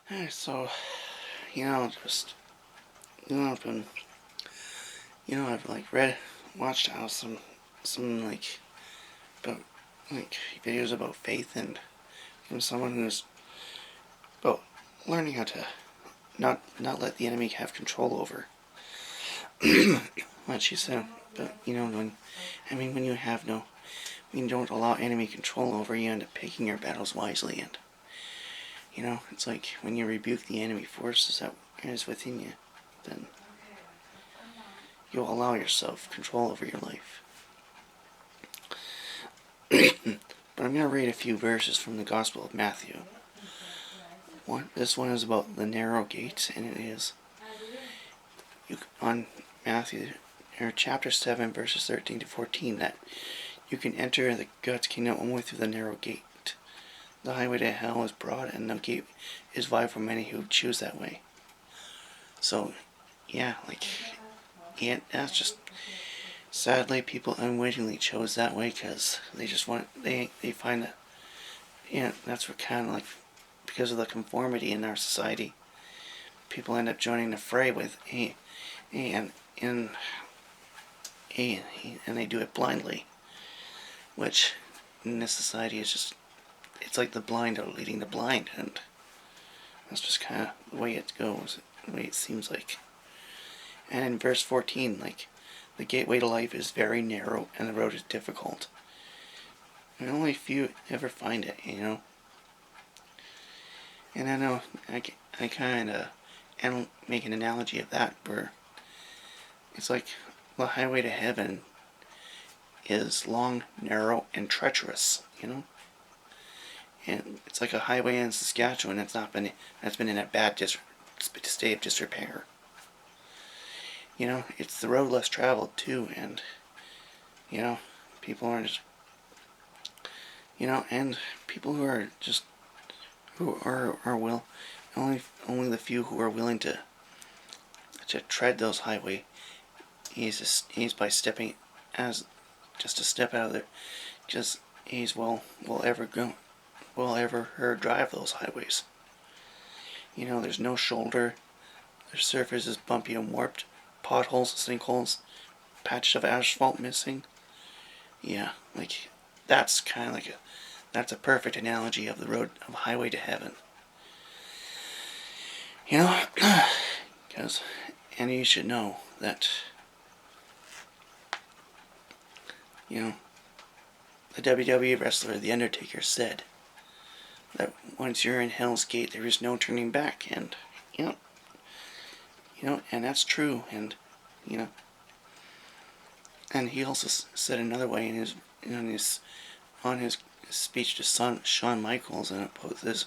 So, just, I've been, I've like watched how some about, like, videos about faith and from someone who's about learning how to not let the enemy have control over what she said. But, when you have no, when you don't allow enemy control over, you end up picking your battles wisely. And, it's like when you rebuke the enemy forces that is within you, then you'll allow yourself control over your life. But I'm going to read a few verses from the Gospel of Matthew. This one is about the narrow gate, and it is on Matthew, or chapter 7, verses 13 to 14, that you can enter the God's kingdom only through the narrow gate. The highway to hell is broad, and the gate is wide for many who choose that way. So, that's just, sadly, people unwittingly chose that way because they just they find that, that's what kind of like, because of the conformity in our society, people end up joining the fray with and they do it blindly, which in this society is just, it's like the blind are leading the blind, and that's just kind of the way it goes, the way it seems like. And in verse 14, like, the gateway to life is very narrow and the road is difficult, and only few ever find it, And I know I kind of make an analogy of that, where it's like the highway to heaven is long, narrow, and treacherous, And it's like a highway in Saskatchewan that's been in a bad state of disrepair. It's the road less traveled too, and people are just, and people who are just only the few who are willing to tread those highway he's by stepping as just a step out of there, just he's will ever drive those highways. There's no shoulder, the surface is bumpy and warped, potholes, sinkholes, patches of asphalt missing. Yeah, like, that's kind of like that's a perfect analogy of the road of highway to heaven. Because, and you should know that, the WWE wrestler, The Undertaker, said that once you're in Hell's Gate, there is no turning back, and, and that's true, and, and he also said another way on his speech to Shawn Michaels in this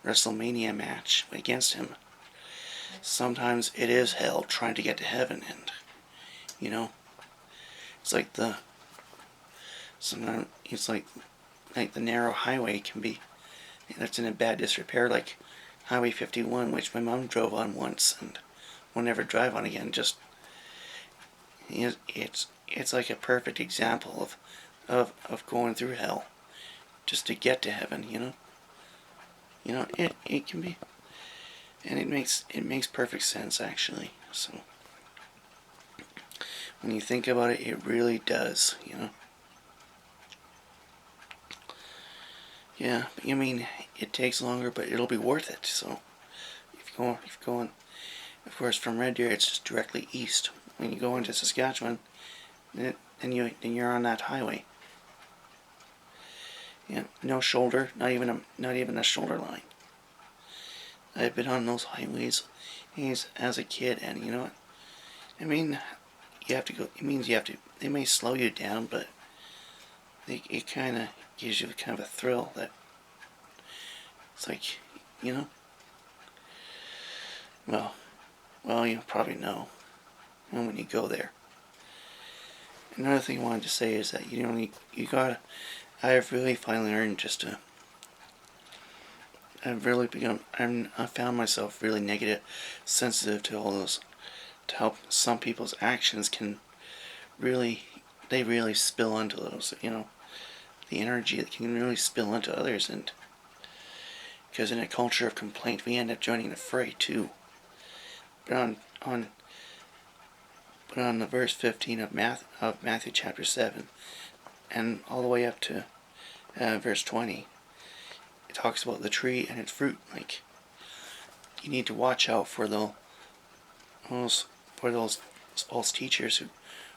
WrestleMania match against him. Sometimes it is hell trying to get to heaven, and it's like sometimes it's like the narrow highway can be that's in a bad disrepair, like Highway 51, which my mom drove on once and will never drive on again. Just it's like a perfect example of going through hell just to get to heaven. It can be, and it makes perfect sense, actually. So when you think about it, it really does. Yeah, it takes longer, but it'll be worth it. So if you're going, of course, from Red Deer, it's just directly east. When you go into Saskatchewan, then you're on that highway. Yeah, no shoulder, not even a shoulder line. I've been on those highways as a kid, and you know what? You have to go. It means you have to. They may slow you down, but it kind of gives you kind of a thrill that it's like, well, you probably know when you go there. Another thing I wanted to say is that I have really finally learned just to. I found myself really negative, sensitive to all those, to how some people's actions they really spill onto those, the energy that can really spill onto others, and because in a culture of complaint, we end up joining the fray too. But on the verse 15 of Matthew chapter 7, and all the way up to verse 20, it talks about the tree and its fruit. Like, you need to watch out for those false teachers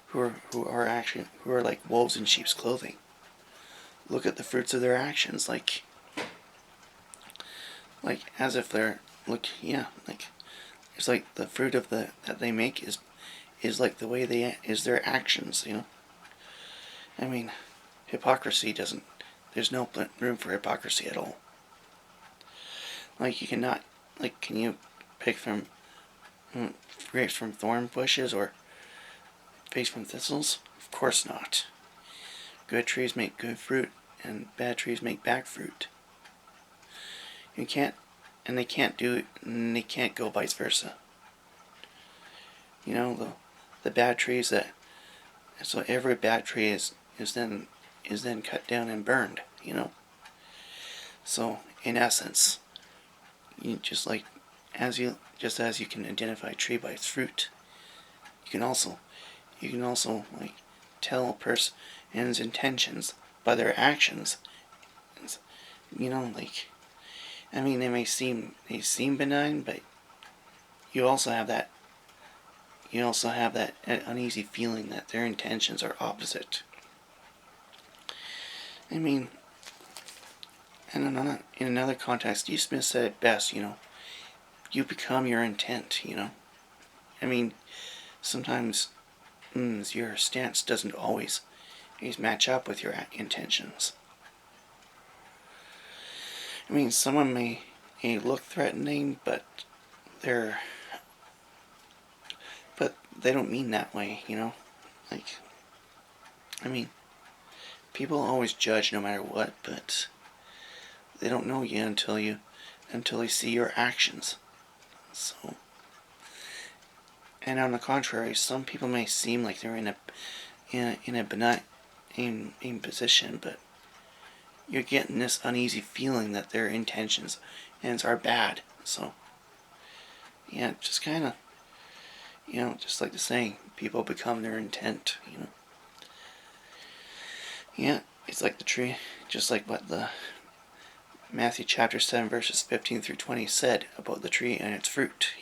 who are like wolves in sheep's clothing. Look at the fruits of their actions, like as if they're it's like the fruit of that they make is like the way is their actions. I mean, hypocrisy doesn't. There's no room for hypocrisy at all. Like, you cannot. Like, can you pick from grapes from thorn bushes or figs from thistles? Of course not. Good trees make good fruit, and bad trees make bad fruit. You can't, and they can't do it, and they can't go vice versa. The bad trees so every bad tree is then cut down and burned. So in essence, just as you can identify a tree by its fruit, you can also like tell a person's intentions by their actions. I mean, they seem benign, but you also have that uneasy feeling that their intentions are opposite. I mean, and in another context, D. Smith said it best, you become your intent, I mean, sometimes your stance doesn't always match up with your intentions. I mean, someone may look threatening, but they don't mean that way, I mean, people always judge no matter what, but they don't know you until they see your actions. So, and on the contrary, some people may seem like they're in a benign position, but you're getting this uneasy feeling that their intentions are bad. So, yeah, just kind of, just like the saying, people become their intent. Yeah, it's like the tree, just like what the Matthew chapter 7 verses 15 through 20 said about the tree and its fruit.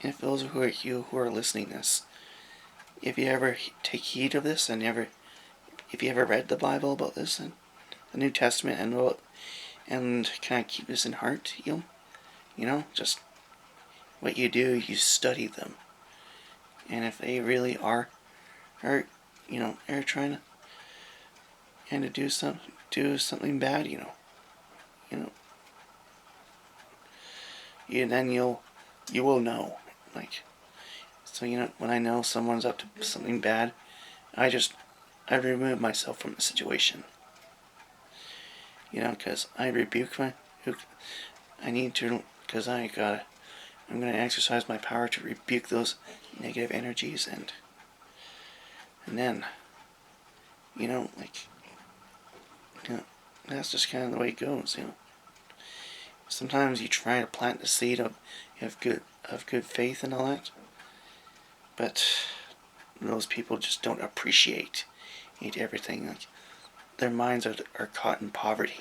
If those who are listening to this, if you ever take heed of this, and if you ever read the Bible about this and the New Testament and kind of keep this in heart, just what you do, you study them, and if they really are trying to do something bad, then you will know. So when I know someone's up to something bad, I remove myself from the situation. Because I rebuke I need to, because I'm going to exercise my power to rebuke those negative energies, and then, that's just kind of the way it goes, Sometimes you try to plant the seed of good faith and all that, but those people just don't appreciate everything. Like, their minds are caught in poverty,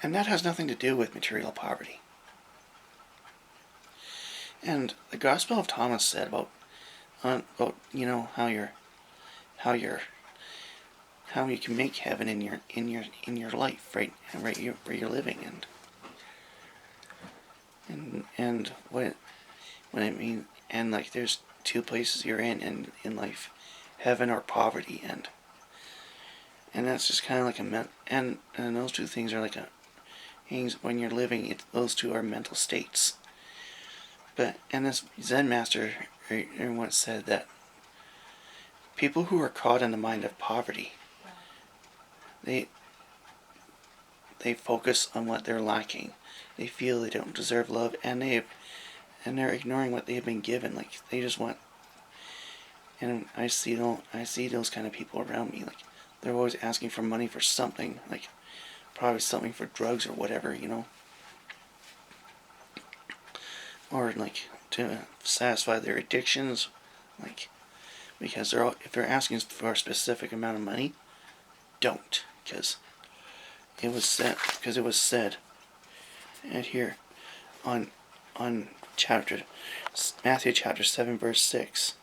and that has nothing to do with material poverty. And the Gospel of Thomas said about how you can make heaven in your life, right where you're living, and what I mean, and like there's two places you're in life, heaven or poverty, and that's just kind of like and those two things are like when you're living, those two are mental states. And this Zen master once said that people who are caught in the mind of poverty, they focus on what they're lacking. They feel they don't deserve love, and they're ignoring what they've been given. Like, they just want, And I see those kind of people around me. Like, they're always asking for money for something, like probably something for drugs or whatever, or like to satisfy their addictions, like, because if they're asking for a specific amount of money, don't, because it was said and here on Matthew chapter 7 verse 6.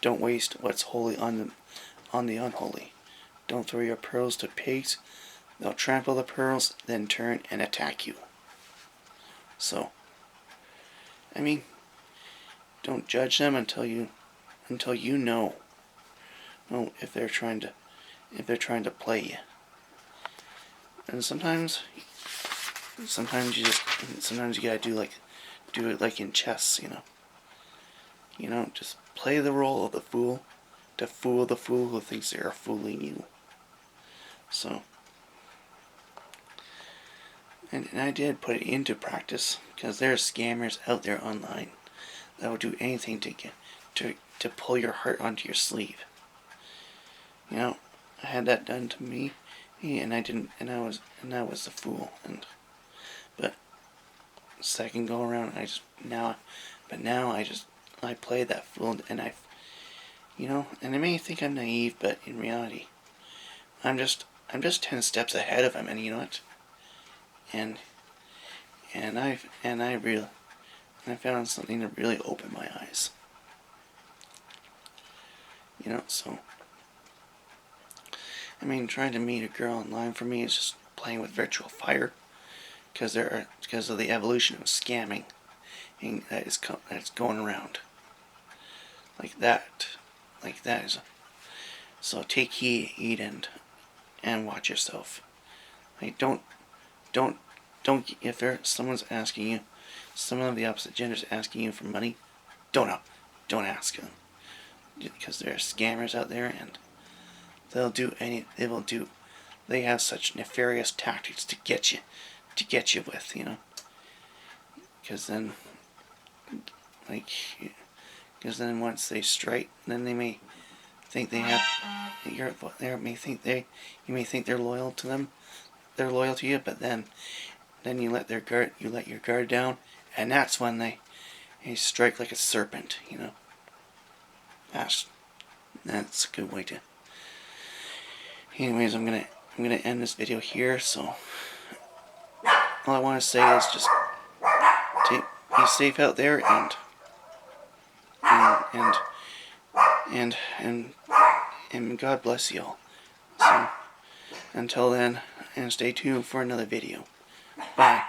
Don't waste what's holy on the unholy. Don't throw your pearls to pigs. They'll trample the pearls, then turn and attack you. So, I mean, don't judge them until you know if they're trying to play you. And sometimes you gotta do it like in chess, just play the role of the fool to fool the fool who thinks they are fooling you. So, and I did put it into practice, because there are scammers out there online that will do anything to pull your heart onto your sleeve. I had that done to me, and I didn't, and I was the fool. But second go around, now I play that fool, and and they may think I'm naive, but in reality, I'm just 10 steps ahead of them, and you know what? And I found something to really open my eyes. So, I mean, trying to meet a girl online for me is just playing with virtual fire, because of the evolution of scamming that's going around. Like that is. So take heed and watch yourself. Like don't if someone's asking you, someone of the opposite gender is asking you for money, don't ask them, because there are scammers out there, and they have such nefarious tactics to get you with, because then once they strike, then they may think they have you may think they're loyal to you, but then you let your guard down, and that's when they strike like a serpent. That's a good way to. Anyways, I'm gonna end this video here. So all I want to say is just be safe out there, and God bless y'all. So until then, and stay tuned for another video. Bye.